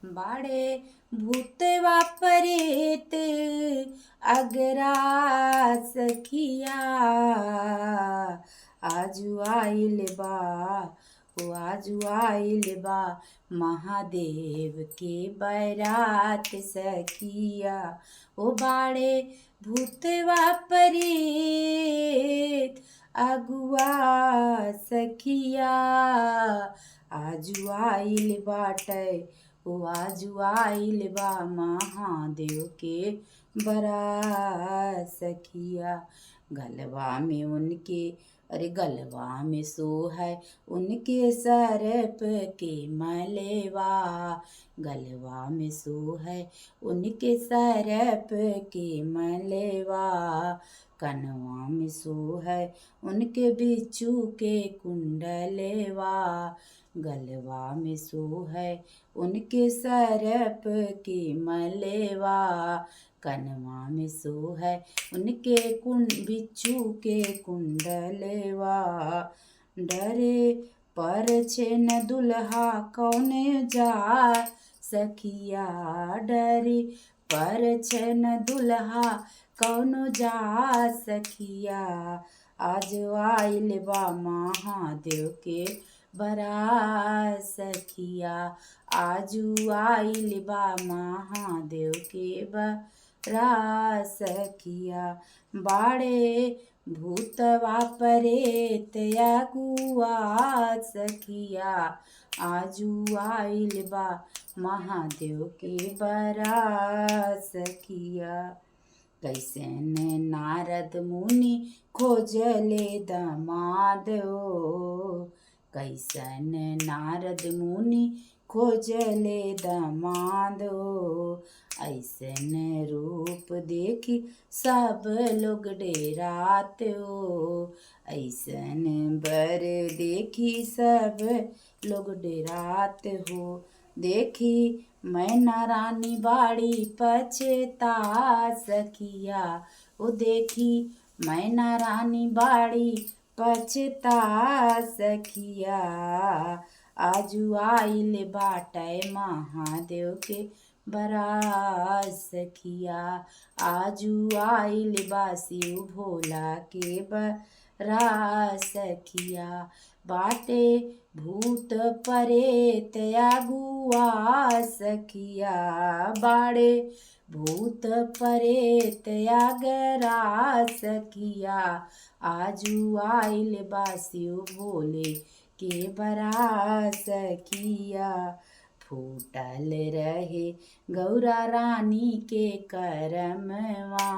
बाड़े भूत वापरेत अगरा सखिया आजू आइल बा ओ आजू आइल बा महादेव के बारात सखिया ओ बाड़े भूत वापरेत अगुआ सखिया आजू आइल बाटे ओ आजू आइल बा महादेव के बरात सखिया गलवा में उनके अरे गलवा में सोहै उनके सरप के मलेवा गलवा में सोहै उनके सरप के मलेवा कनवा में सोहै उनके बिच्छू के कुंडलेवा गलवा में सोहै उनके सरप के मलेवा कनवा में सोहै उनके बिच्छू के कुंडलेवा डरे पर छेन दुल्हा कौन जा सखिया डरे पर छेन दुल्हा कौन जा सखिया आज आइल बा महादेव के बरात सखिया आजू आइल बा महादेव के बरात सखिया बाड़े भूतवा परेत अगुआ सखिया आजू आइल बा महादेव के बरात सखिया कैसन नारद मुनि खोजले दमाद ओ कैसन नारद मुनि खोजले दमाद ओ ऐसन रूप देखी सब लोग डेरात ओ ऐसन बर देखी सब लोग डेरात हो देखी मैना रानी बाड़ी पछता सखिया ओ देखी मैना रानी बाड़ी पछता सखिया आजू आइल बाटे महादेव के बरात सखिया आजू आइल बा शिव भोला के बरात सखिया बाटे भूत परेत अगुआ सखिया बाड़े भूत परेत अगरा सखिया आजू आइल बा शिव भोले के बरात सखिया फूटल रहे गौरा रानी के करमवा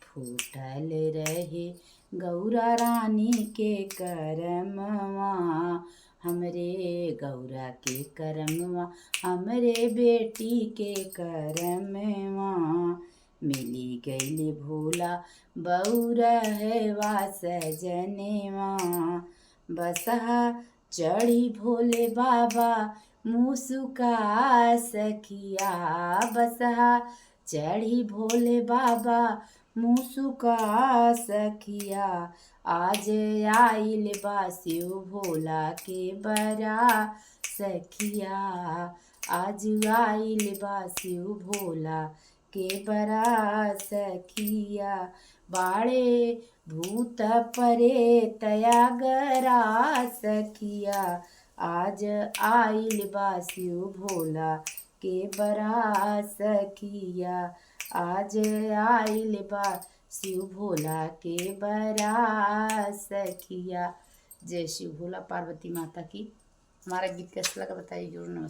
फूटल रहे गौरा रानी के करमवा हमरे गौरा के करमवा हमरे बेटी के करमवा मिली गईले भोला बउरहवा सजनेवा बसहा चढ़ी भोले बाबा मुसुका सखिया बसहा चढ़ी भोले बाबा मुसुका सखिया आज आइल बा शिव भोला के बरात सखिया आज आइल बा शिव भोला के बरात सखिया बाड़े भूत परेत अगरा सखिया आज आइल बा शिव भोला के बरात सखिया आज आइल बा शिव भोला के बरात सखिया। जय शिव भोला पार्वती माता की। हमारा गीत कैसा लगा बताइए जरूर। नमस्कार।